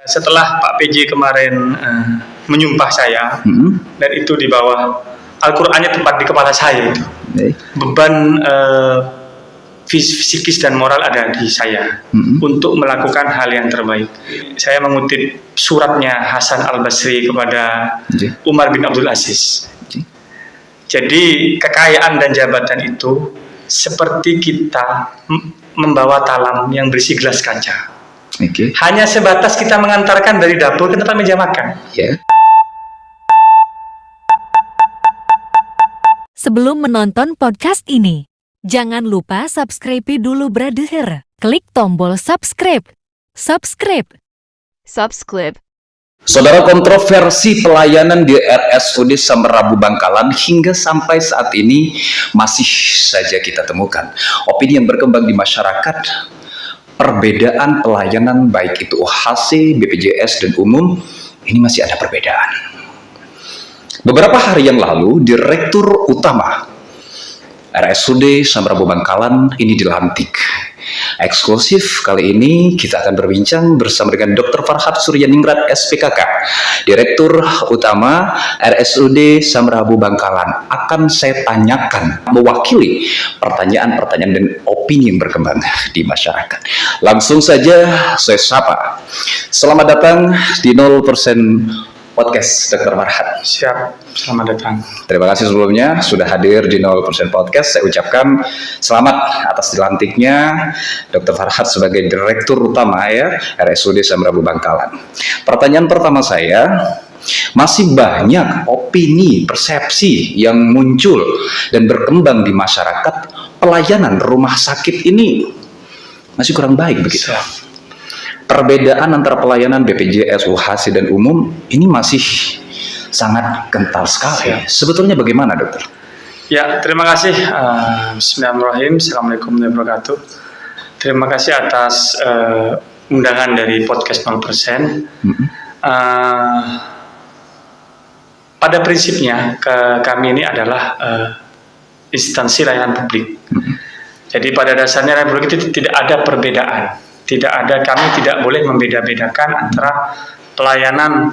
Setelah Pak PJ kemarin menyumpah saya, dan itu di bawah Al-Qur'annya tepat di kepala saya itu. Beban fisikis dan moral ada di saya untuk melakukan hal yang terbaik. Saya mengutip suratnya Hasan Al-Basri kepada Umar bin Abdul Aziz. Jadi kekayaan dan jabatan itu seperti kita membawa talam yang berisi gelas kaca. Hanya sebatas kita mengantarkan dari dapur ke tempat meja makan. Sebelum menonton podcast ini, jangan lupa subscribe dulu brother. Klik tombol subscribe. Saudara, kontroversi pelayanan di RSUD Samarabu Bangkalan hingga sampai saat ini masih saja kita temukan opini yang berkembang di masyarakat. Perbedaan pelayanan baik itu UHC, BPJS, dan umum ini masih ada perbedaan. Beberapa hari yang lalu, Direktur Utama RSUD Samarabu Bangkalan ini dilantik. Eksklusif kali ini kita akan berbincang bersama dengan Dr. Farhad Suryaningrat SPKK, Direktur Utama RSUD Samarabu Bangkalan. Akan saya tanyakan mewakili pertanyaan-pertanyaan dan opini yang berkembang di masyarakat. Langsung saja saya sapa. Selamat datang di 0% Podcast Dr. Farhad. Siap, selamat datang. Terima kasih sebelumnya sudah hadir di 0% Podcast. Saya ucapkan selamat atas dilantiknya Dr. Farhad sebagai Direktur Utama RSUD Samarabu Bangkalan. Pertanyaan pertama saya, masih banyak opini, persepsi yang muncul dan berkembang di masyarakat, pelayanan rumah sakit ini masih kurang baik begitu. Perbedaan antara pelayanan BPJS, UHC, dan umum ini masih sangat kental sekali. Sebetulnya bagaimana, dokter? Ya, terima kasih. Bismillahirrahmanirrahim. Assalamualaikum warahmatullahi wabarakatuh. Terima kasih atas undangan dari podcast 0%. Pada prinsipnya, kami ini adalah instansi layanan publik. Jadi pada dasarnya layanan publik itu tidak ada perbedaan. Kami tidak boleh membeda-bedakan antara pelayanan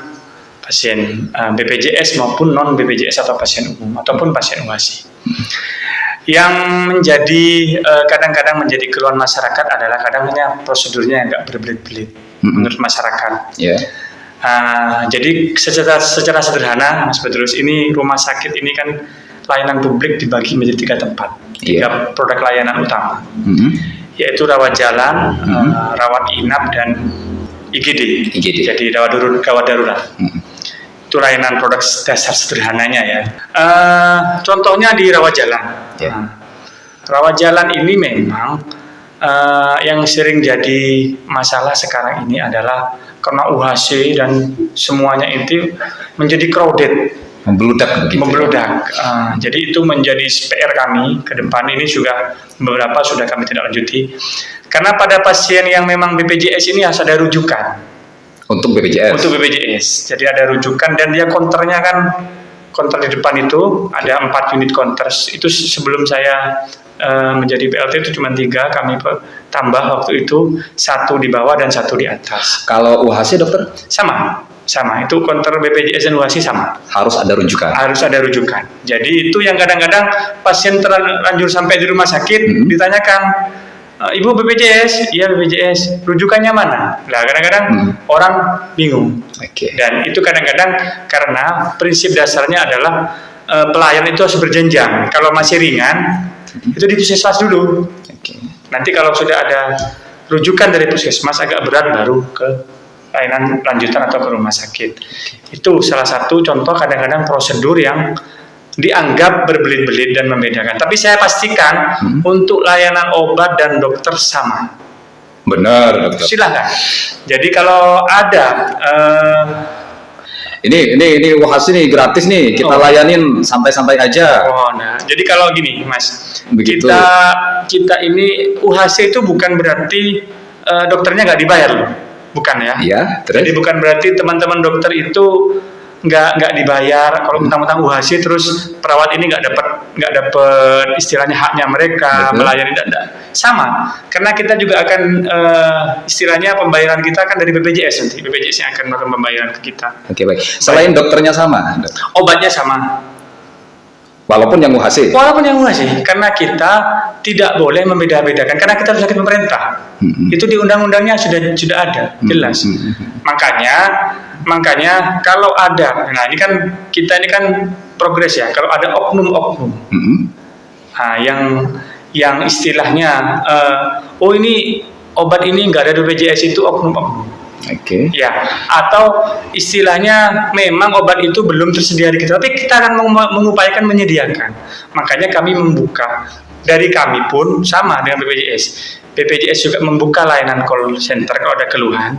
pasien BPJS maupun non BPJS atau pasien umum ataupun pasien UHC. Yang menjadi kadang-kadang menjadi keluhan masyarakat adalah kadang-kadang prosedurnya yang agak berbelit-belit menurut masyarakat. Jadi secara sederhana, Mas Petrus, ini rumah sakit ini kan layanan publik dibagi menjadi 3 tempat, 3 produk layanan utama. Yaitu rawat jalan, rawat inap, dan IGD. Jadi gawat darurat. Itu layanan produk dasar sederhananya ya. Contohnya di rawat jalan. Rawat jalan ini memang yang sering jadi masalah sekarang ini adalah karena UHC dan semuanya itu menjadi crowded. Membludak begitu. Jadi itu menjadi PR kami ke depan. Ini juga beberapa sudah kami tidak lanjuti. Karena pada pasien yang memang BPJS ini harus ada rujukan. Untuk BPJS. Jadi ada rujukan dan dia konternya kan, konter di depan itu ada 4 unit konters. Itu sebelum saya menjadi BLT itu cuma 3, kami tambah waktu itu 1 di bawah dan 1 di atas. Kalau UHC, dokter? Sama, itu konter BPJS dan UHC sama. Harus ada rujukan. Jadi itu yang kadang-kadang pasien terlanjur sampai di rumah sakit ditanyakan, Ibu BPJS? Iya BPJS. Rujukannya mana? Nah kadang-kadang orang bingung. Dan itu kadang-kadang karena prinsip dasarnya adalah pelayan itu harus berjenjang. Kalau masih ringan, itu di puskesmas dulu. Nanti kalau sudah ada rujukan dari puskesmas agak berat baru ke layanan lanjutan atau ke rumah sakit. Itu salah satu contoh kadang-kadang prosedur yang dianggap berbelit-belit dan membedakan. Tapi saya pastikan untuk layanan obat dan dokter sama. Benar, dokter. Silakan. Jadi kalau ada ini UHC nih gratis nih, kita layanin santai-santai aja. Jadi kalau gini, Mas. Begitu. Kita ini UHC itu bukan berarti dokternya nggak dibayar loh. Bukan ya. Jadi bukan berarti teman-teman dokter itu nggak dibayar. Kalau mentang-mentang UHC terus perawat ini nggak dapat istilahnya haknya mereka melayani, tidak sama. Karena kita juga akan istilahnya pembayaran kita akan dari BPJS nanti. BPJS yang akan melakukan pembayaran ke kita. Oke, baik. Selain dokternya sama, dok? Obatnya sama. Walaupun yang UHC. Walaupun yang UHC, karena kita tidak boleh membeda-bedakan, karena kita rumah sakit pemerintah. Itu di undang-undangnya sudah ada, jelas. Makanya kalau ada, nah ini kan kita ini kan progres ya. Kalau ada oknum-oknum, nah, yang istilahnya, oh ini obat ini nggak ada BPJS, itu oknum-oknum. Oke. Ya, atau istilahnya memang obat itu belum tersedia di kita, tapi kita akan mengupayakan menyediakan. Makanya kami membuka, dari kami pun sama dengan BPJS. BPJS juga membuka layanan call center kalau ada keluhan.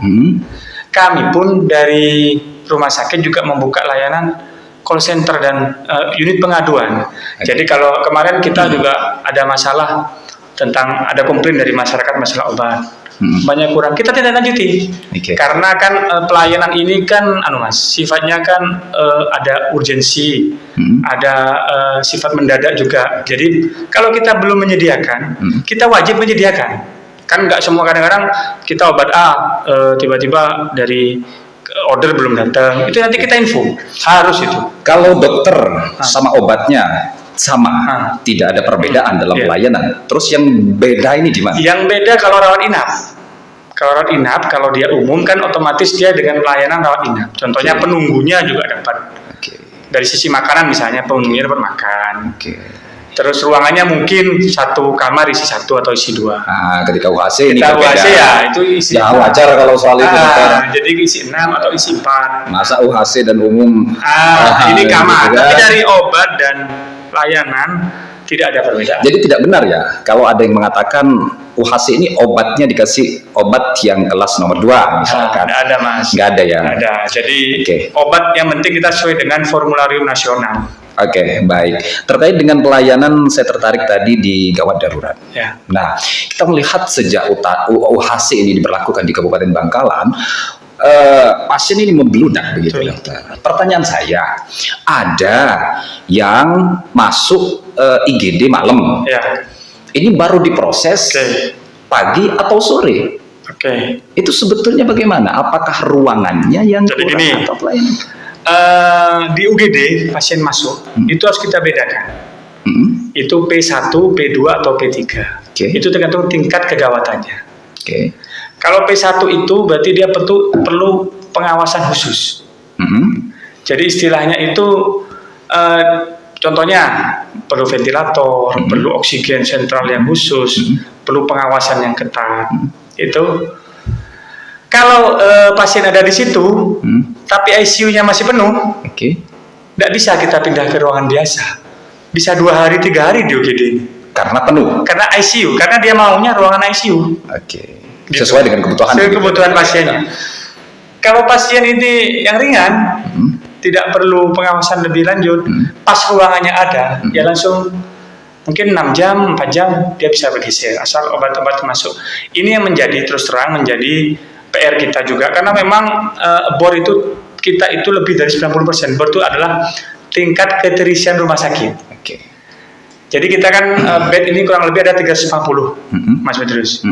Kami pun dari rumah sakit juga membuka layanan call center dan unit pengaduan. Jadi kalau kemarin kita juga ada masalah tentang ada komplain dari masyarakat masalah obat. Banyak kurang, kita tidak lanjuti karena kan pelayanan ini kan sifatnya kan ada urgensi, ada sifat mendadak juga. Jadi kalau kita belum menyediakan, kita wajib menyediakan. Kan nggak semua, kadang-kadang kita obat A tiba-tiba dari order belum datang, itu nanti kita info, harus itu. Kalau dokter sama obatnya sama, tidak ada perbedaan dalam pelayanan. Terus yang beda ini di mana? Yang beda kalau rawat inap. Kalau rawat inap, kalau dia umum kan otomatis dia dengan pelayanan rawat inap. Contohnya penunggunya juga dapat. Dari sisi makanan misalnya, penunggunya dapat makan. Terus ruangannya mungkin satu kamar isi 1 atau isi 2. Nah, ketika UHC ini berbeda. UHC ya itu isi. Ya wajar kalau soal itu. Jadi isi 6 atau isi 4. Masa UHC dan umum? Ini kamar. Gitu, tapi dari obat dan layanan tidak ada perbedaan. Jadi tidak benar ya kalau ada yang mengatakan UHC ini obatnya dikasih obat yang kelas nomor 2 misalkan. Nggak ada, Mas. Nggak ada ya? Nggak ada. Jadi obat yang penting kita sesuai dengan formularium nasional. Oke, baik. Terkait dengan pelayanan, saya tertarik tadi di gawat darurat. Ya. Nah, kita melihat sejak UHC ini diberlakukan di Kabupaten Bangkalan, pasien ini membeludak begitu, dokter. Pertanyaan saya, ada yang masuk IGD malam. Ya. Ini baru diproses pagi atau sore. Itu sebetulnya bagaimana? Apakah ruangannya yang kurang atau pelayanan? Di UGD pasien masuk itu harus kita bedakan. Itu P1, P2 atau P3. Itu tergantung tingkat kegawatannya. Kalau P1 itu berarti dia perlu pengawasan khusus. Jadi istilahnya itu contohnya perlu ventilator, perlu oksigen sentral yang khusus, perlu pengawasan yang ketat. Itu kalau pasien ada di situ, tapi ICU-nya masih penuh, tidak bisa kita pindah ke ruangan biasa. Bisa 2 hari, 3 hari di UGD. Karena penuh? Karena ICU, karena dia maunya ruangan ICU. Sesuai dengan kebutuhan. Sesuai kebutuhan pasiennya. Kalau pasien ini yang ringan, tidak perlu pengawasan lebih lanjut, pas ruangannya ada, ya langsung mungkin 6 jam, 4 jam, dia bisa bergeser, asal obat-obat masuk. Ini yang menjadi, terus terang menjadi PR kita juga, karena memang BOR itu kita itu lebih dari 90%. BOR itu adalah tingkat keterisian rumah sakit. Jadi kita kan bed ini kurang lebih ada 350, Mas Petrus.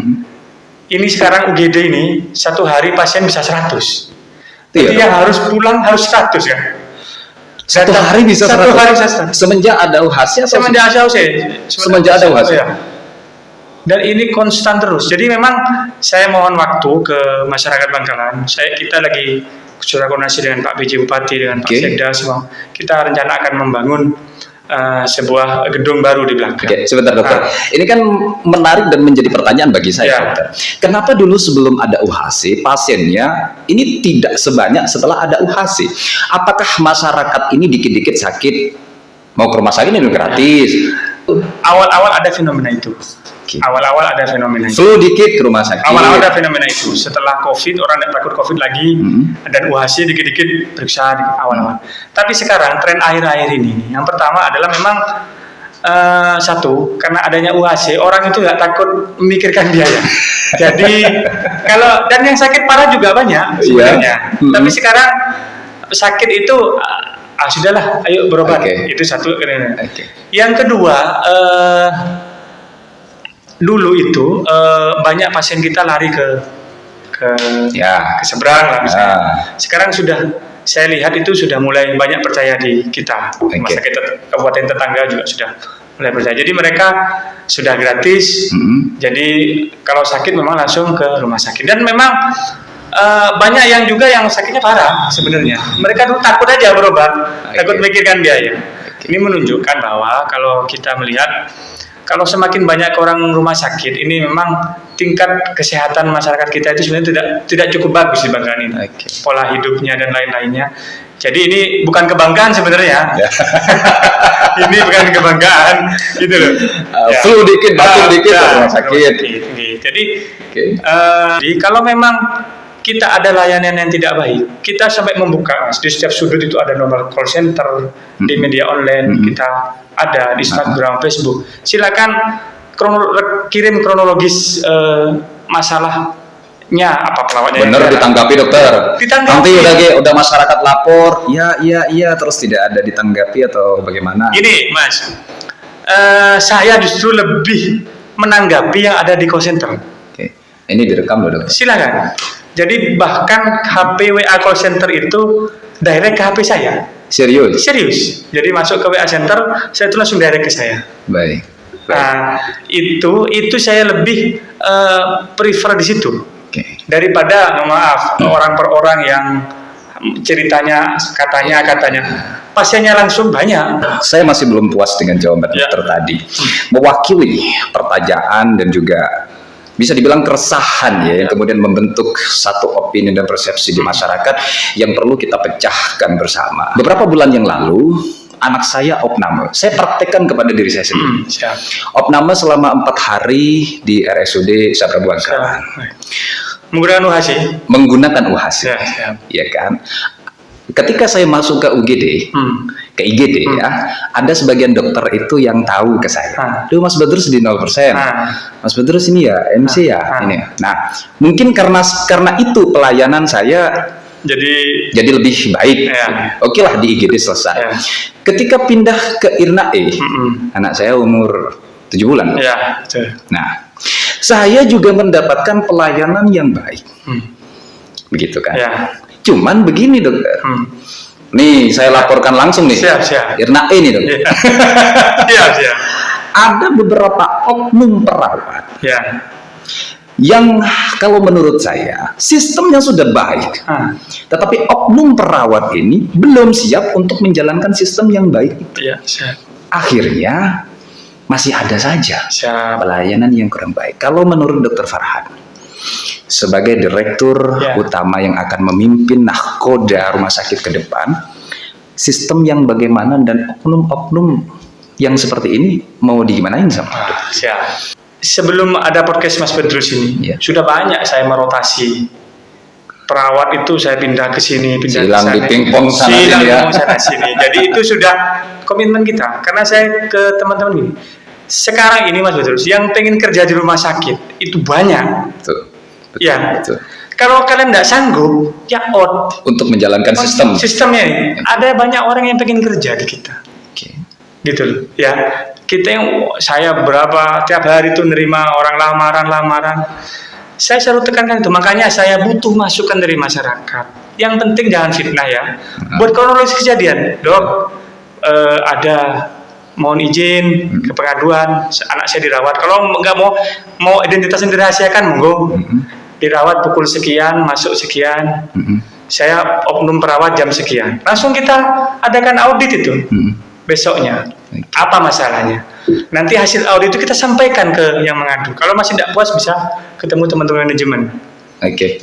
Ini sekarang UGD ini 1 hari pasien bisa 100. Jadi yang harus pulang harus 100 kan? 1 hari bisa 100. 1 hari bisa 100. Semenjak ada UHC? Semenjak ada UHC. Semenjak ada UHC. Dan ini konstan terus. Jadi memang saya mohon waktu ke masyarakat Bangkalan. Kita lagi sudah koordinasi dengan Pak PJ Bupati, dengan Pak Sekda semua. Kita rencana akan membangun sebuah gedung baru di belakang. Sebentar dokter. Ini kan menarik dan menjadi pertanyaan bagi saya, dokter. Kenapa dulu sebelum ada UHC pasiennya ini tidak sebanyak setelah ada UHC? Apakah masyarakat ini dikit-dikit sakit mau ke rumah sakit ini gratis? Awal-awal ada fenomena itu. Awal-awal ada fenomena itu. Flu dikit ke rumah sakit. Awal-awal ada fenomena itu. Setelah COVID, orang tidak takut COVID lagi, dan UHC dikit-dikit periksa awal-awal. Tapi sekarang tren akhir-akhir ini, yang pertama adalah memang satu, karena adanya UHC, orang itu nggak takut memikirkan biaya. Jadi dan yang sakit parah juga banyak sebenarnya. Tapi sekarang sakit itu sudahlah, ayo berobat. Itu satu. Yang kedua, dulu itu banyak pasien kita lari ke seberang lah misalnya. Sekarang saya lihat itu sudah mulai banyak percaya di kita. Rumah sakit kabupaten tetangga juga sudah mulai percaya. Jadi mereka sudah gratis. Jadi kalau sakit memang langsung ke rumah sakit. Dan memang banyak yang juga yang sakitnya parah sebenarnya. Mereka dulu takut aja berobat, takut mikirkan biaya. Ini menunjukkan bahwa kalau kita melihat, kalau semakin banyak orang rumah sakit, ini memang tingkat kesehatan masyarakat kita itu sebenarnya tidak cukup bagus di Bangkalan ini. Pola hidupnya dan lain-lainnya. Jadi ini bukan kebanggaan sebenarnya. Ini bukan kebanggaan, gitu loh. Flu dikit, batuk dikit rumah sakit. Jadi kalau memang kita ada layanan yang tidak baik, kita sampai membuka, Mas, di setiap sudut itu ada nomor call center, di media online kita ada di Instagram, Facebook. Silakan kirim kronologis masalahnya apa pelawaknya. Benar, ditanggapi dokter. Ditanggapi. Nanti udah masyarakat lapor, iya terus tidak ada ditanggapi atau bagaimana? Gini, Mas, saya justru lebih menanggapi yang ada di call center. Ini direkam loh, dokter. Silakan. Jadi bahkan HP WA call center itu direct ke HP saya. Serius. Jadi masuk ke WA center, saya itu langsung direct ke saya. Baik. Nah, itu saya lebih prefer di situ. Daripada maaf orang per orang yang ceritanya katanya pasiennya langsung banyak. Saya masih belum puas dengan jawaban dokter tadi. Mewakili pertanyaan dan juga bisa dibilang keresahan yang kemudian membentuk satu opini dan persepsi di masyarakat yang perlu kita pecahkan bersama. Beberapa bulan yang lalu, anak saya opname. Saya praktekkan kepada diri saya sendiri. Opname selama 4 hari di RSUD Sabra Bangkalan. Menggunakan UHC. Ya kan? Ketika saya masuk ke UGD, ke IGD ada sebagian dokter itu yang tahu ke saya. Duh, Mas Badrus di 0%. Mas Badrus ini ya, MC ini. Nah, mungkin karena itu pelayanan saya jadi lebih baik. Oke lah, di IGD selesai. Ketika pindah ke IRNAE, anak saya umur 7 bulan. Nah, saya juga mendapatkan pelayanan yang baik. Begitu kan? Cuman begini, dokter. Nih, saya laporkan langsung nih. IRNAE nih, dokter. Ada beberapa oknum perawat yang kalau menurut saya sistemnya sudah baik, tetapi oknum perawat ini belum siap untuk menjalankan sistem yang baik itu. Akhirnya masih ada saja pelayanan yang kurang baik. Kalau menurut Dokter Farhan, sebagai direktur utama yang akan memimpin nahkoda rumah sakit ke depan, sistem yang bagaimana dan oknum-oknum yang seperti ini mau digimanain sama Sebelum ada podcast Mas Badrus ini, sudah banyak saya merotasi perawat itu, saya pindah ke sini, pindah ke sana, di pingpong sana sini. Jadi itu sudah komitmen kita. Karena saya ke teman-teman ini, sekarang ini Mas Badrus, yang pengen kerja di rumah sakit itu banyak. Betul. Kalau kalian tidak sanggup, untuk menjalankan sistemnya ini. Ada banyak orang yang pengen kerja di kita. Gitu loh, kita saya tiap hari itu nerima orang lamaran. Saya selalu tekankan itu, makanya saya butuh masukan dari masyarakat. Yang penting jangan fitnah Buat kronologis kejadian, dok, ada mohon izin ke pengaduan, anak saya dirawat. Kalau nggak mau identitasnya dirahasiakan, monggo. Dirawat pukul sekian, masuk sekian. Saya oknum perawat jam sekian. Langsung kita adakan audit itu. Besoknya apa masalahnya, nanti hasil audit itu kita sampaikan ke yang mengadu. Kalau masih tidak puas bisa ketemu teman-teman manajemen,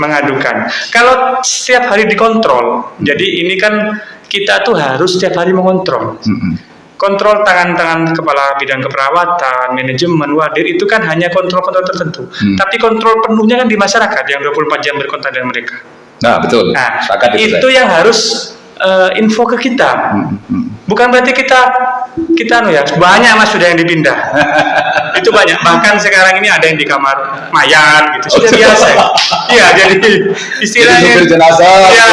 mengadukan. Kalau setiap hari dikontrol, jadi ini kan kita tuh harus setiap hari mengontrol. Kontrol tangan-tangan kepala bidang keperawatan, manajemen, wadir, itu kan hanya kontrol-kontrol tertentu. Tapi kontrol penuhnya kan di masyarakat yang 24 jam berkontak dengan mereka. Nah, betul. Nah, itu yang harus info ke kita. Bukan berarti kita banyak Mas sudah yang dipindah. Itu banyak. Bahkan sekarang ini ada yang di kamar mayat gitu. Sudah biasa. Iya, jadi istilahnya jenazah. Iya,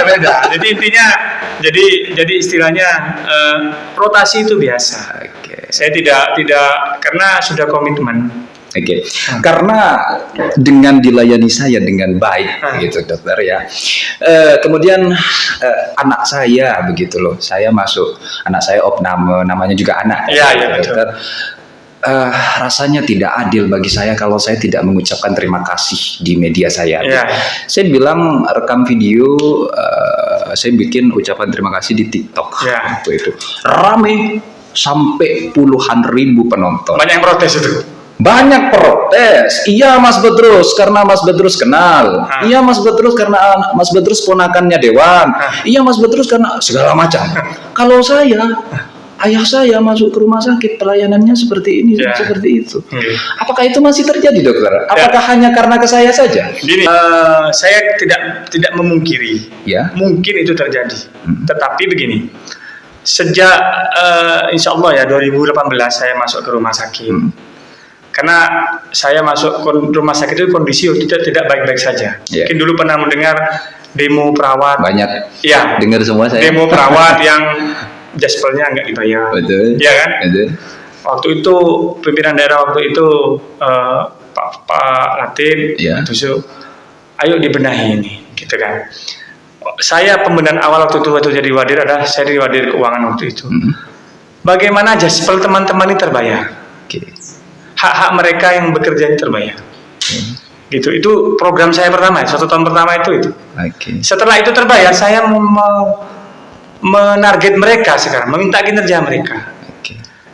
ada beda. Jadi intinya, jadi istilahnya rotasi itu biasa. Oke. Saya tidak karena sudah komitmen. Oke, karena dengan dilayani saya dengan baik, gitu dokter ya. Kemudian anak saya begitu loh, saya masuk, anak saya opname, namanya juga anak. Iya, iya betul. Dokter, rasanya tidak adil bagi saya kalau saya tidak mengucapkan terima kasih di media saya. Iya. Saya bilang rekam video, saya bikin ucapan terima kasih di TikTok. Iya. Waktu itu rame sampai puluhan ribu penonton. Banyak yang protes itu. Banyak protes. Iya Mas Bedrus karena Mas Bedrus kenal. Iya Mas Bedrus karena Mas Bedrus ponakannya Dewan. Iya Mas Bedrus karena segala macam. Kalau saya, ayah saya masuk ke rumah sakit pelayanannya seperti ini, seperti itu. Apakah itu masih terjadi dokter? Apakah hanya karena ke saya saja? Gini, saya tidak memungkiri. Ya. Mungkin itu terjadi. Tetapi begini, sejak insya Allah ya 2018 saya masuk ke rumah sakit. Karena saya masuk rumah sakit itu kondisi tidak baik-baik saja. Mungkin dulu pernah mendengar demo perawat. Banyak. Ya. Dengar semua saya. Demo perawat yang jaspelnya nggak dibayar. Betul. Iya kan? Betul. Waktu itu pimpinan daerah waktu itu Pak Latif itu ayo dibenahi ini, gitu kan. Saya pembenahan awal waktu jadi wadir adalah saya di wadir keuangan waktu itu. Bagaimana jaspel teman-teman ini terbayar? Hak-hak mereka yang bekerja ini terbayar. Gitu. Itu program saya pertama, 1 tahun pertama itu. Setelah itu terbayar, saya menarget mereka sekarang, meminta kinerja mereka.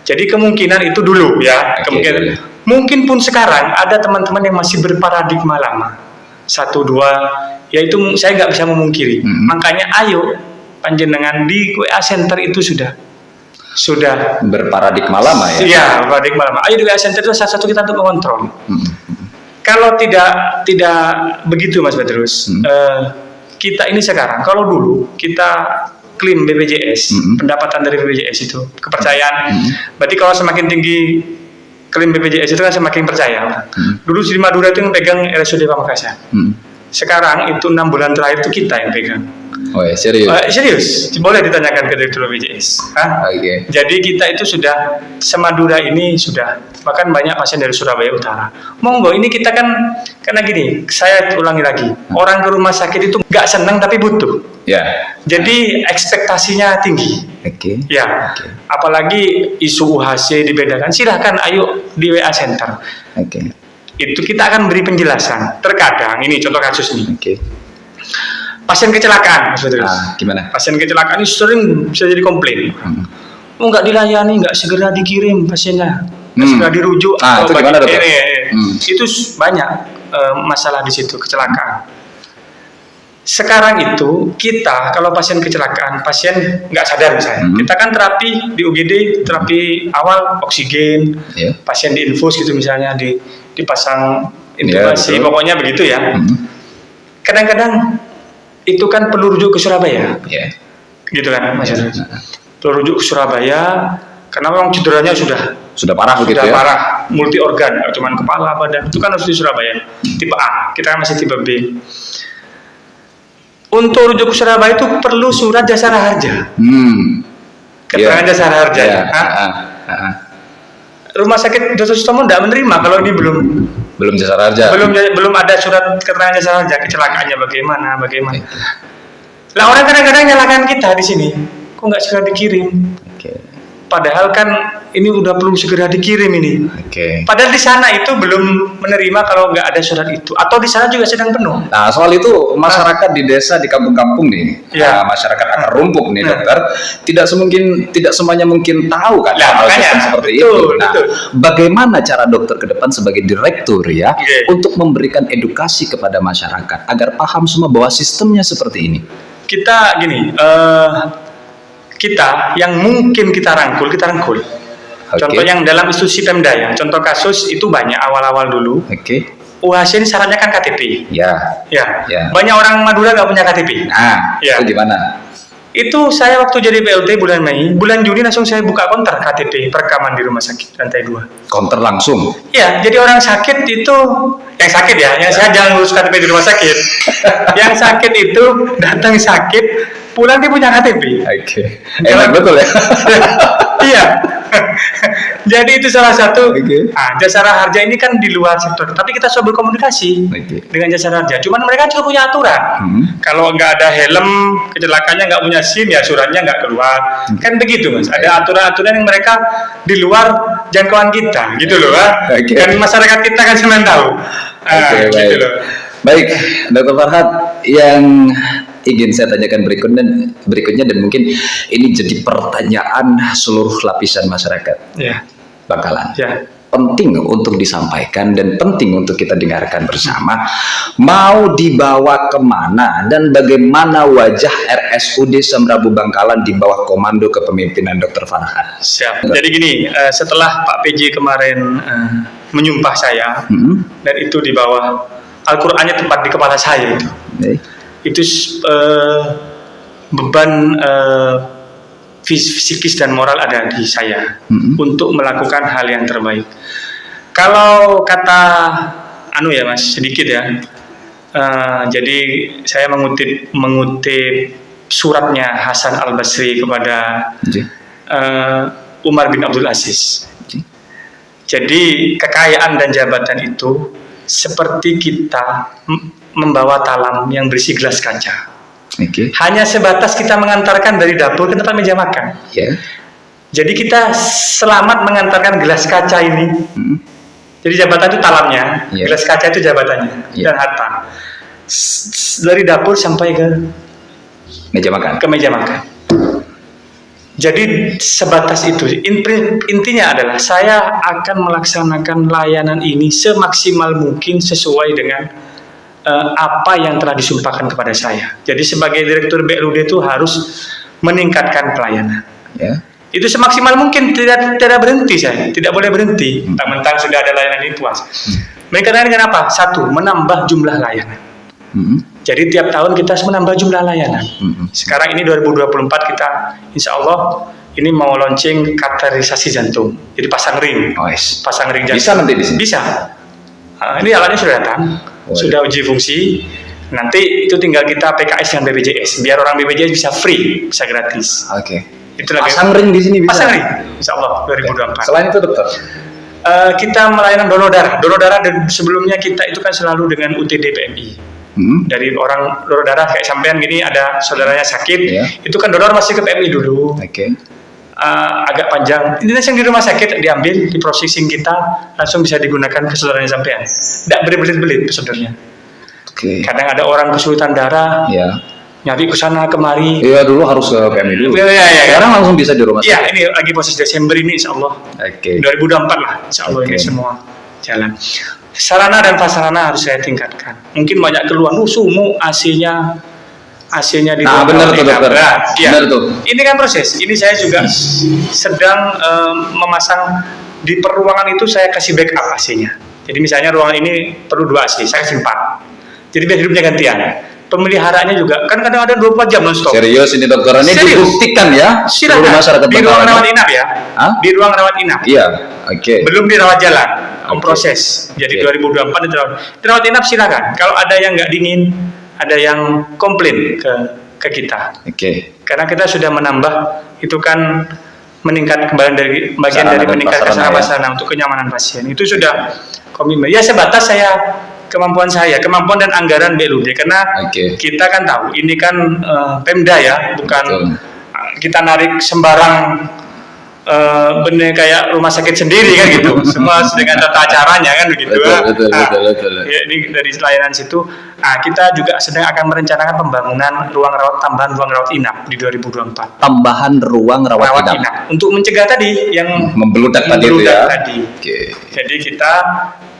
Jadi kemungkinan itu dulu ya, kemungkinan. Mungkin pun sekarang ada teman-teman yang masih berparadigma lama. 1, 2, yaitu saya nggak bisa memungkiri. Makanya ayo panjenengan di WA Center itu sudah berparadigma lama ya. Iya, paradigma lama. Ayo di WA Center itu salah satu kita untuk mengontrol. Kalau tidak begitu Mas Bedrus, kita ini sekarang, kalau dulu kita klaim BPJS, pendapatan dari BPJS itu kepercayaan. Berarti kalau semakin tinggi klaim BPJS itu kan semakin percaya. Dulu di Madura itu yang pegang RSUD Pamekasan. Sekarang itu 6 bulan terakhir itu kita yang pegang. Oh ya, serius? Serius, boleh ditanyakan ke Direktur BPJS. Jadi kita itu sudah, semadura ini sudah, bahkan banyak pasien dari Surabaya Utara. Monggo, ini kita kan, karena gini, saya ulangi lagi, orang ke rumah sakit itu nggak senang tapi butuh. Jadi ekspektasinya tinggi. Apalagi isu UHC dibedakan, silahkan ayo di WA Center. Itu kita akan beri penjelasan. Terkadang, ini contoh kasus nih. Pasien kecelakaan, gimana? Pasien kecelakaan ini sering bisa jadi komplain. Nggak dilayani, nggak segera dikirim pasiennya, nggak segera dirujuk. Itu gimana dokter? Itu banyak masalah di situ, kecelakaan. Sekarang itu kita kalau pasien kecelakaan, pasien nggak sadar misalnya, kita kan terapi di UGD, terapi awal oksigen, pasien diinfus gitu misalnya, dipasang intubasi, pokoknya begitu ya. Kadang-kadang itu kan perlu rujuk ke Surabaya, gitu kan Mas. Perlu rujuk ke Surabaya karena memang cederanya sudah parah begitu ya. Parah, multi organ, nggak cuma kepala, badan. Itu kan harus di Surabaya. Tipe A, kita kan masih tipe B. Untuk rujuk ke Surabaya itu perlu surat jasara harja. Keterangan jasara harja. Rumah sakit Dr. Sutomo tidak menerima kalau ini belum jasara harja. Belum ada surat keterangan jasara harja, kecelakaannya bagaimana. Lah orang kadang-kadang nyalakan kita di sini, kok nggak segera dikirim? Padahal kan ini udah perlu segera dikirim ini. Padahal di sana itu belum menerima kalau nggak ada surat itu, atau di sana juga sedang penuh. Nah soal itu masyarakat di desa, di kampung-kampung nih, masyarakat akar rumput nih dokter, tidak semuanya mungkin tahu kan hal sistem seperti itu. Bagaimana cara dokter ke depan sebagai direktur ya untuk memberikan edukasi kepada masyarakat agar paham semua bahwa sistemnya seperti ini? Kita gini. Kita yang mungkin kita rangkul. Contoh yang dalam institusi Pemda ya, contoh kasus itu banyak awal-awal dulu. UHC ini syaratnya kan KTP. Banyak orang Madura nggak punya KTP. Itu gimana? Itu saya waktu jadi PLT bulan Mei, bulan Juni langsung saya buka konter KTP perekaman di rumah sakit lantai 2. Counter langsung. Ya, jadi orang sakit itu, yang sakit ya, yang saya jangan ngurus KTP di rumah sakit. Yang sakit itu datang sakit, pulang dia punya KTP. Oke. Enak betul ya. Iya. Jadi itu salah satu. Oke. Jasara Harja ini kan di luar sektor, tapi kita selalu berkomunikasi dengan Jasara Harja. Cuman mereka juga punya aturan. Kalau nggak ada helm, kecelakaannya nggak punya SIM, ya suratnya nggak keluar. Kan begitu mas. Ada aturan-aturan yang mereka di luar jangkauan kita, gitu loh. Dan masyarakat kita kan sebenarnya tahu. Gitu baik. loh. Baik, Dr. Farhad, yang ingin saya tanyakan berikutnya dan mungkin ini jadi pertanyaan seluruh lapisan masyarakat Ya. Bangkalan. Ya. Penting untuk disampaikan dan penting untuk kita dengarkan bersama. Mau dibawa kemana dan bagaimana wajah RSUD Samrabu Bangkalan di bawah komando kepemimpinan Dr. Farhad? Siap. Jadi gini, setelah Pak PJ kemarin menyumpah saya, dan itu di bawah Al-Qur'annya tepat di kepala saya itu. Itu beban fisikis dan moral ada di saya untuk melakukan hal yang terbaik. Kalau kata ya mas, sedikit ya. Jadi saya mengutip suratnya Hasan Al-Basri kepada Umar bin Abdul Aziz. Jadi kekayaan dan jabatan itu seperti kita membawa talam yang berisi gelas kaca. Hanya sebatas kita mengantarkan dari dapur ke tempat meja makan. Jadi kita selamat mengantarkan gelas kaca ini. Jadi jabatan itu talamnya, gelas kaca itu jabatannya dan harta. Dari dapur sampai ke meja makan. Jadi sebatas itu. Intinya adalah saya akan melaksanakan layanan ini semaksimal mungkin sesuai dengan apa yang telah disumpahkan kepada saya. Jadi sebagai direktur BLUD itu harus meningkatkan pelayanan. Itu semaksimal mungkin, tidak berhenti saya, tidak boleh berhenti. Mentang-mentang sudah ada layanan ini puas. Meningkatkan dengan apa? Satu, menambah jumlah layanan. Jadi tiap tahun kita harus menambah jumlah layanan. Sekarang ini 2024 kita insya Allah ini mau launching kateterisasi jantung. Jadi pasang ring. Pasang ring jantung. Bisa nanti di sini? Bisa. Ini alatnya sudah datang, sudah uji fungsi. Nanti itu tinggal kita PKS dengan BPJS. Biar orang BPJS bisa free, bisa gratis. Itu lagi. Pasang ring di sini bisa? Pasang ring, insya Allah 2024. Selain itu dokter? Kita melayani donor darah. Donor darah dan sebelumnya kita itu kan selalu dengan UTD PMI. Dari orang donor darah kayak sampean gini, ada saudaranya sakit, itu kan donor masih ke PMI dulu. Agak panjang. Ini yang di rumah sakit diambil, di processing kita langsung bisa digunakan ke saudaranya sampean. Tidak berbelit-belit ke saudaranya. Kadang ada orang kesulitan darah, nyari ke sana kemari. Iya, dulu harus ke PMI dulu. Sekarang langsung bisa di rumah sakit. Iya, ini lagi proses Desember ini insya Allah. 2024 lah, insya Allah ini semua jalan. Sarana dan prasarana harus saya tingkatkan. Mungkin banyak keluhan, sumu AC-nya di ruang benar tuh dokter. Benar tuh. Ini kan proses. Ini saya juga sedang memasang di peruangan itu, saya kasih backup AC-nya. Jadi misalnya ruangan ini perlu 2 AC, saya kasih 4. Jadi biar hidupnya gantian. Pemeliharaannya juga kan kadang ada 24 jam non-stop. Serius ini dokter, ini dibuktikan ya. Silakan. Di ruang rawat inap ya. Di ruang rawat inap. Iya. Belum di rawat jalan. Proses. Jadi 2024 di rawat inap silakan. Kalau ada yang nggak dingin, ada yang komplain ke kita. Karena kita sudah menambah, itu kan meningkat kembali dari bagian dari meningkatkan sarana untuk kenyamanan pasien. Itu sudah komitmen. Ya sebatas kemampuan dan anggaran BLUD, karena kita kan tahu ini kan Pemda ya, bukan kita narik sembarang bener kayak rumah sakit sendiri kan gitu. Semua dengan tata acaranya kan begitu. Betul. Ya, ini dari layanan situ kita juga sedang akan merencanakan pembangunan tambahan ruang rawat inap di 2024. Tambahan ruang rawat inap untuk mencegah tadi yang membeludak tadi itu ya. Jadi kita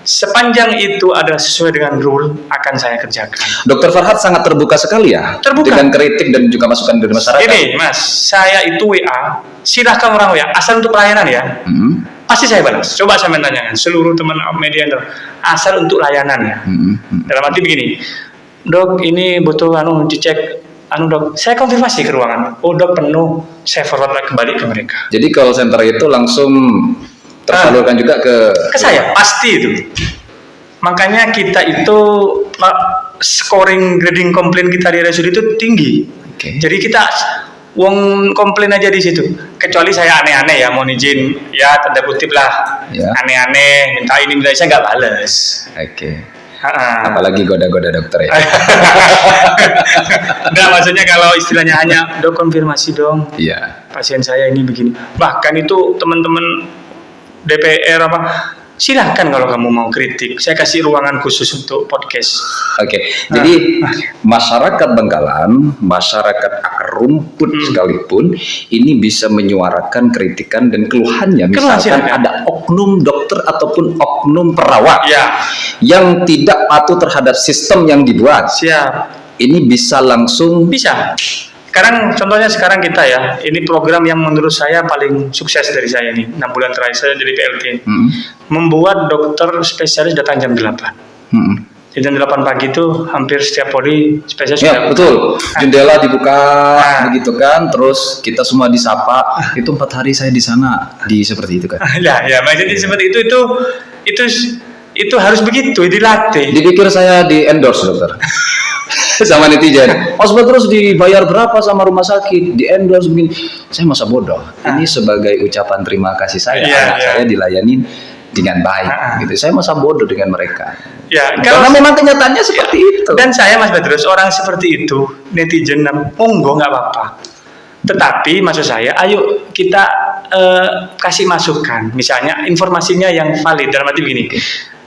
sepanjang itu ada sesuai dengan rule akan saya kerjakan. Dr. Farhad sangat terbuka sekali ya. Dengan kritik dan juga masukan dari masyarakat. Ini Mas, saya itu WA, silahkan orang WA, asal untuk pelayanan ya. Pasti saya balas. Coba saya menanyakan seluruh teman media asal untuk layanan ya. Dalam arti begini, dok ini butuh dicek Dok, saya konfirmasi ke ruangan. Oh dok penuh, saya forward kembali ke mereka. Jadi call center itu langsung tersalurkan juga Ke saya, pasti itu. Makanya kita itu scoring grading komplain kita di RSUD itu tinggi. Oke. Jadi kita wong komplain aja di situ. Kecuali saya aneh-aneh ya, mohon izin ya tanda kutip lah. Ya. Aneh-aneh, minta ini minta saya nggak bales. Oke. Apalagi goda-goda dokter ya. Nggak, maksudnya kalau istilahnya hanya dok konfirmasi dong. Iya. Pasien saya ini begini. Bahkan itu teman-teman DPR silahkan kalau kamu mau kritik. Saya kasih ruangan khusus untuk podcast. Oke, jadi masyarakat Bangkalan, masyarakat akar rumput sekalipun, ini bisa menyuarakan kritikan dan keluhannya. Misalkan silakan. ada oknum dokter ataupun oknum perawat Ya, yang tidak patuh terhadap sistem yang dibuat. siap. Ini bisa langsung Bisa. Contohnya sekarang kita ya, ini program yang menurut saya paling sukses dari saya nih, 6 bulan terakhir saya jadi PLT. Membuat dokter spesialis datang jam 8. Jadi jam 8 pagi itu hampir setiap poli spesialis ya sudah betul, jendela dibuka begitu kan, terus kita semua disapa. Itu 4 hari saya di sana seperti itu kan. ya, maksudnya seperti itu harus begitu, dilatih. Dipikir saya di endorse dokter sama netizen. Mas terus dibayar berapa sama rumah sakit? Di endorse begini. Saya masa bodoh. Ini sebagai ucapan terima kasih saya. Anak saya dilayani dengan baik. Gitu. Saya masa bodoh dengan mereka. Ya, karena memang kenyataannya seperti itu. Dan saya Mas Badrus orang seperti itu, netizen monggo nggak apa-apa. Tetapi maksud saya, ayo kita kasih masukan. Misalnya informasinya yang valid dalam arti begini.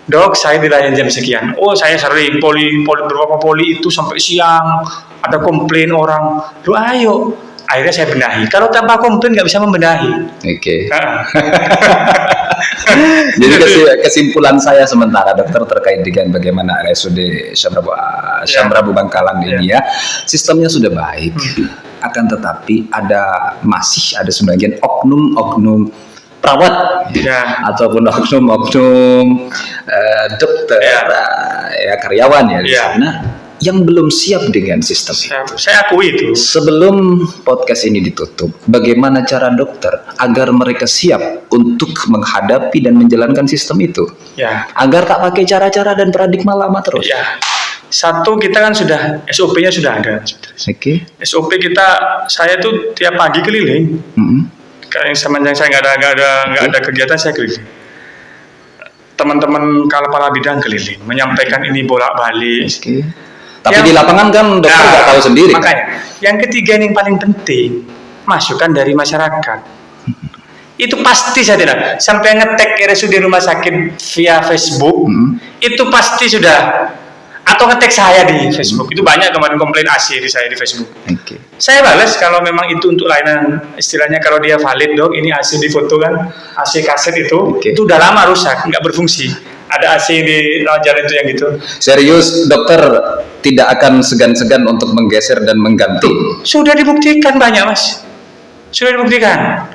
Dok, saya dilayani jam sekian. Oh, saya sering beberapa poli itu sampai siang. Ada komplain orang. Lu ayo. Akhirnya saya benahi. Kalau tanpa komplain nggak bisa membenahi. Oke. Jadi kesimpulan saya sementara dokter terkait dengan bagaimana RSUD Syamrabu Bangkalan ini ya, sistemnya sudah baik. Akan tetapi masih ada sebagian oknum-oknum perawat ataupun oknum-oknum dokter karyawan ya di sana yang belum siap dengan sistem. Saya akui itu. Sebelum podcast ini ditutup, bagaimana cara dokter agar mereka siap untuk menghadapi dan menjalankan sistem itu? Ya. Agar tak pakai cara-cara dan paradigma lama terus. Ya. Satu, kita kan sudah SOP-nya sudah ada. Oke. SOP saya tuh tiap pagi keliling. Kayak semenjak saya nggak ada kegiatan, saya keliling. Teman-teman kepala bidang keliling, menyampaikan ini bolak-balik. Oke. Tapi di lapangan kan dokter nggak tahu sendiri. Makanya, yang ketiga yang paling penting, masukan dari masyarakat. Itu pasti saya tidak sampai ngetek RSUD rumah sakit via Facebook. Itu pasti sudah, atau ngetek saya di Facebook. Itu banyak kemarin komplain AC di saya di Facebook. Saya balas kalau memang itu untuk layanan, istilahnya kalau dia valid dok, ini AC di foto kan, AC kaset itu udah lama rusak, nggak berfungsi. Ada AC di jalan itu yang gitu. Serius, dokter tidak akan segan-segan untuk menggeser dan mengganti. Sudah dibuktikan banyak mas. Sudah dibuktikan.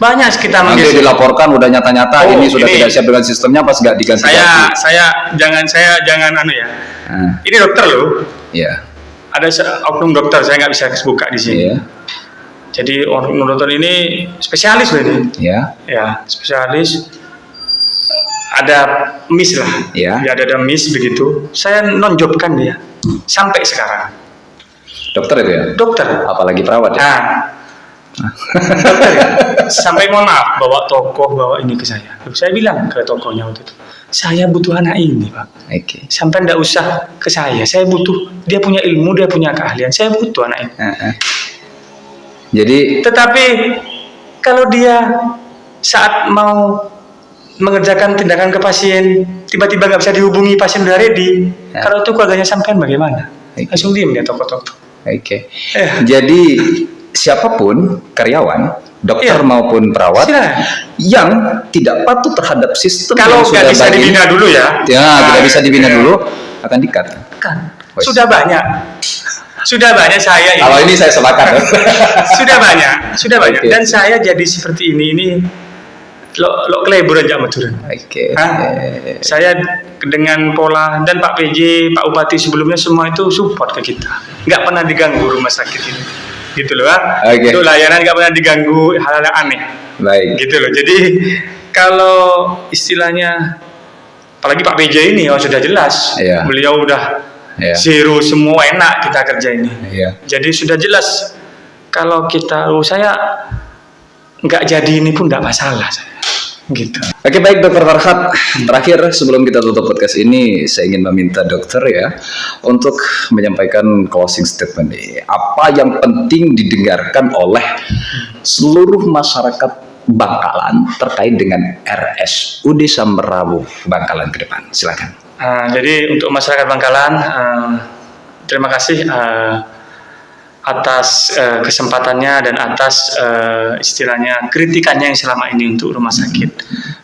Banyak kita menggeser. Nanti dilaporkan udah nyata-nyata ini sudah tidak siap dengan sistemnya, pas nggak diganti. Saya jangan ya. Ini dokter loh. Iya. Ada oknum dokter, saya nggak bisa buka di sini. Iya. Jadi oknum dokter ini spesialis loh ini. Iya. Ya, spesialis. Ada miss lah. Iya. Ya, ada miss begitu. Saya nonjobkan dia sampai sekarang. Dokter itu ya? Dokter. Apalagi perawat ya? Dokter ya. Sampai mohon maaf bawa tokoh bawa ini ke saya. Saya bilang ke tokohnya waktu itu, saya butuh anak ini pak. Sampai ndak usah ke saya butuh. Dia punya ilmu, dia punya keahlian. Saya butuh anak ini. Jadi. Tetapi kalau dia saat mau mengerjakan tindakan ke pasien, tiba-tiba nggak bisa dihubungi, pasien udah ready. Kalau itu keluarganya sampean bagaimana? Langsung diem ya tokoh-tokoh. Jadi siapapun karyawan, dokter maupun perawat yang tidak patuh terhadap sistem kalau yang nggak bisa dibina dulu tidak bisa dibina dulu akan dikat. Sudah banyak saya ini. Kalau ini saya sepakat. sudah banyak. Dan saya jadi seperti ini lo kelebur aja Madura. Oke. Saya dengan pola dan Pak PJ, Pak Bupati sebelumnya semua itu support ke kita. Nggak pernah diganggu rumah sakit ini. Gitu loh, kan? Oke. Itu layanan nggak pernah diganggu hal-hal yang aneh. Baik. Gitu loh. Jadi kalau istilahnya apalagi Pak PJ ini sudah jelas. Iya. Beliau udah zero semua enak kita kerja ini. Iya. Jadi sudah jelas kalau kita saya nggak jadi ini pun nggak masalah saya. Gitu. Oke, baik Dokter Farhad. Terakhir sebelum kita tutup podcast ini, saya ingin meminta dokter ya untuk menyampaikan closing statement nih. Apa yang penting didengarkan oleh seluruh masyarakat Bangkalan terkait dengan RSUD Samarabu Bangkalan ke depan? Silakan. Jadi untuk masyarakat Bangkalan, terima kasih atas kesempatannya dan atas istilahnya kritikannya yang selama ini untuk rumah sakit.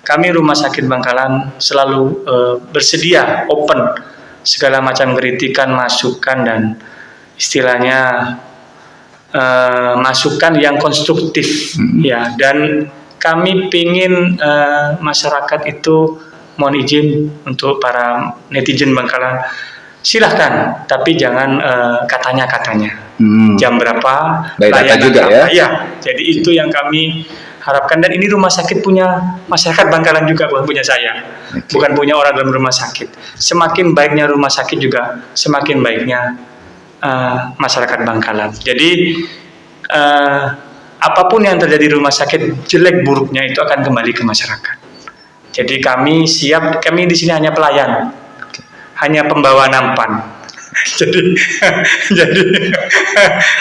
Kami Rumah Sakit Bangkalan selalu bersedia open segala macam kritikan, masukan dan istilahnya masukan yang konstruktif ya. Dan kami pingin masyarakat itu, mohon izin untuk para netizen Bangkalan, silahkan, tapi jangan katanya-katanya. Jam berapa, data juga apa. ya. Jadi itu yang kami harapkan, dan ini rumah sakit punya masyarakat Bangkalan juga, bukan punya saya, bukan punya orang dalam rumah sakit. Semakin baiknya rumah sakit juga, semakin baiknya masyarakat Bangkalan. Jadi apapun yang terjadi di rumah sakit, jelek buruknya itu akan kembali ke masyarakat. Jadi kami siap, kami di sini hanya pelayan, hanya pembawa nampan. jadi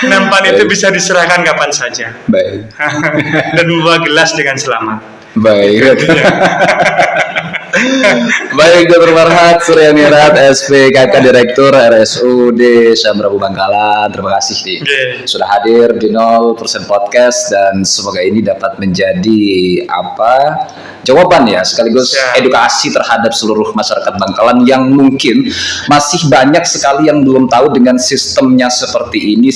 nampan itu bisa diserahkan kapan saja. Baik. Dan membawa gelas dengan selamat. Baik. Baik, Dr. Farhad Suryanirat, SPKK Direktur RSUD Samarabu Bangkalan. Terima kasih nih sudah hadir di 0% Podcast, dan semoga ini dapat menjadi jawaban ya, sekaligus edukasi terhadap seluruh masyarakat Bangkalan yang mungkin masih banyak sekali yang belum tahu dengan sistemnya seperti ini,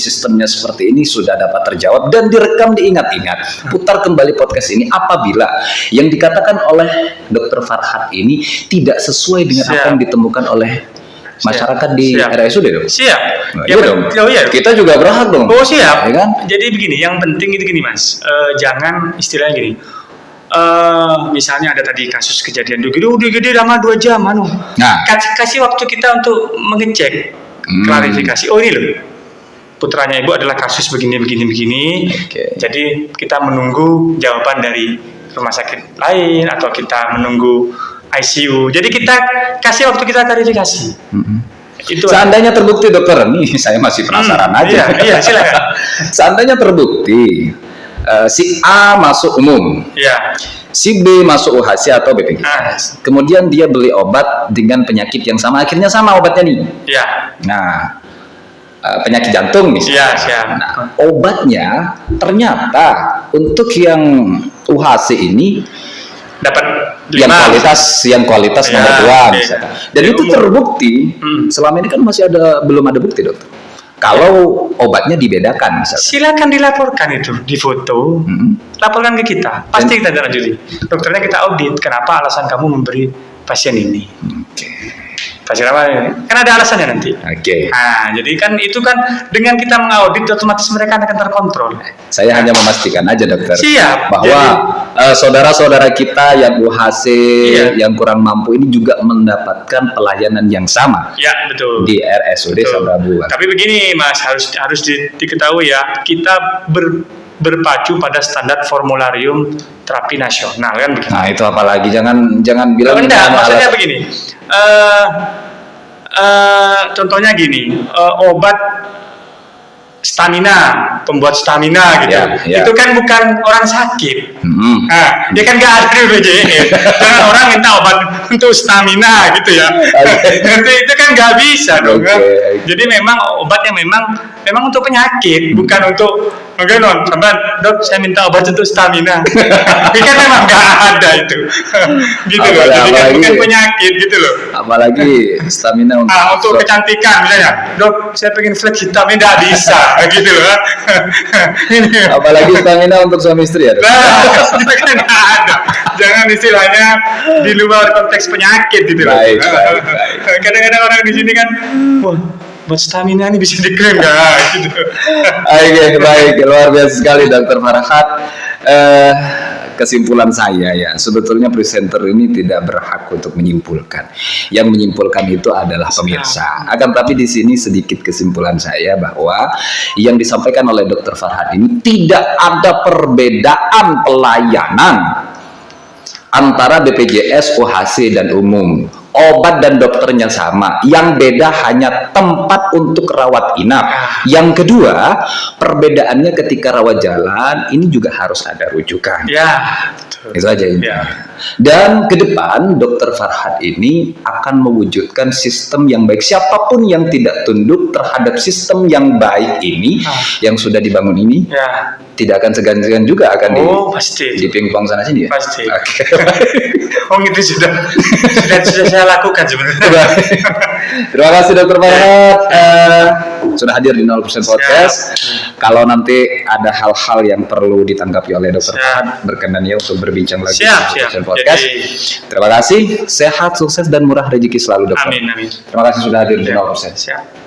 sudah dapat terjawab dan direkam, diingat-ingat. Putar kembali podcast ini apabila yang dikatakan oleh Dr. Farhad ini tidak sesuai dengan apa yang ditemukan oleh masyarakat di RSUD dong. Siap. Nah, iya dong. Kita juga berhak dong. Oh siap. Ya kan? Jadi begini, yang penting itu gini Mas, jangan istilahnya gini. Misalnya ada tadi kasus kejadian udah gede lama 2 jam, kasih waktu kita untuk mengecek, klarifikasi. Oh ini loh, putranya ibu adalah kasus begini. Okay. Jadi kita menunggu jawaban dari rumah sakit lain atau kita menunggu ICU. Jadi kita kasih waktu kita klarifikasi. Itu seandainya terbukti dokter, nih saya masih penasaran aja. Iya, silakan. Seandainya terbukti si A masuk umum, si B masuk UHC atau BPJS, kemudian dia beli obat dengan penyakit yang sama, akhirnya sama obatnya nih. Nah, penyakit jantung misalnya. Nah, obatnya ternyata untuk yang UHC ini dapat yang kualitas nomor 2 misalkan. Dan itu terbukti. Selama ini kan belum ada bukti, dokter. Kalau obatnya dibedakan misalkan. Silakan dilaporkan itu, difoto, laporkan ke kita. Pasti kita lanjuti. Dokternya kita audit, kenapa alasan kamu memberi pasien ini. Pasien apa? Kan ada alasannya nanti. Nah, jadi kan itu kan dengan kita mengaudit otomatis mereka akan terkontrol. Saya hanya memastikan aja dokter. Siap. Bahwa saudara-saudara kita yang UHC yang kurang mampu ini juga mendapatkan pelayanan yang sama. Ya, betul. Di RSUD Samarabu. Tapi begini Mas, harus diketahui ya, kita berpacu pada standar formularium terapi nasional kan begitu. Nah, itu apalagi jangan bilang maksudnya begini. Contohnya gini, obat stamina, pembuat stamina gitu. Itu kan bukan orang sakit. Nah, dia kan nggak ada di BPJS. Jangan orang minta obat untuk stamina gitu ya. Nanti itu kan nggak bisa dong. Jadi memang obat yang memang untuk penyakit, bukan untuk Oke non, sampean dok saya minta obat untuk stamina. Tapi kan memang nggak ada itu, gitu loh. Jadi kan bukan penyakit gitu loh. Apalagi stamina Untuk kecantikan misalnya, dok saya pengen flat hitam ini nggak bisa, gitu loh. apalagi stamina untuk suami istri ya. Dok? Nah, itu kan nggak ada. Jangan istilahnya di luar konteks penyakit gitu loh. Baik. Kadang-kadang orang di sini kan, wah, buat stamina ini bisa diklaim nggak? Gitu. Oke, baik, luar biasa sekali Dr. Farhat. Kesimpulan saya ya, sebetulnya presenter ini tidak berhak untuk menyimpulkan. Yang menyimpulkan itu adalah pemirsa. Akan tapi di sini sedikit kesimpulan saya bahwa yang disampaikan oleh Dr. Farhat ini tidak ada perbedaan pelayanan antara BPJS, OHC dan umum. Obat dan dokternya sama, yang beda hanya tempat untuk rawat inap. Yang kedua, perbedaannya ketika rawat jalan ini juga harus ada rujukan. Ya, betul. Itu aja ini. Ya. Dan ke depan Dr. Farhat ini akan mewujudkan sistem yang baik. Siapapun yang tidak tunduk terhadap sistem yang baik ini, yang sudah dibangun ini, Ya. tidak akan segan-segan juga akan Pasti. di pingpong sana sini ya. Pasti. Oke. Itu sudah saya lakukan sebenarnya. Terima kasih Dr. Farhat sudah hadir di 0% Podcast. Kalau nanti ada hal-hal yang perlu ditanggapi oleh Dr. Farhat, berkenan ya untuk berbincang lagi di 0% Podcast. Terima kasih, sehat, sukses dan murah rezeki selalu Dr. Amin. Terima kasih sudah hadir di 0%. Siap.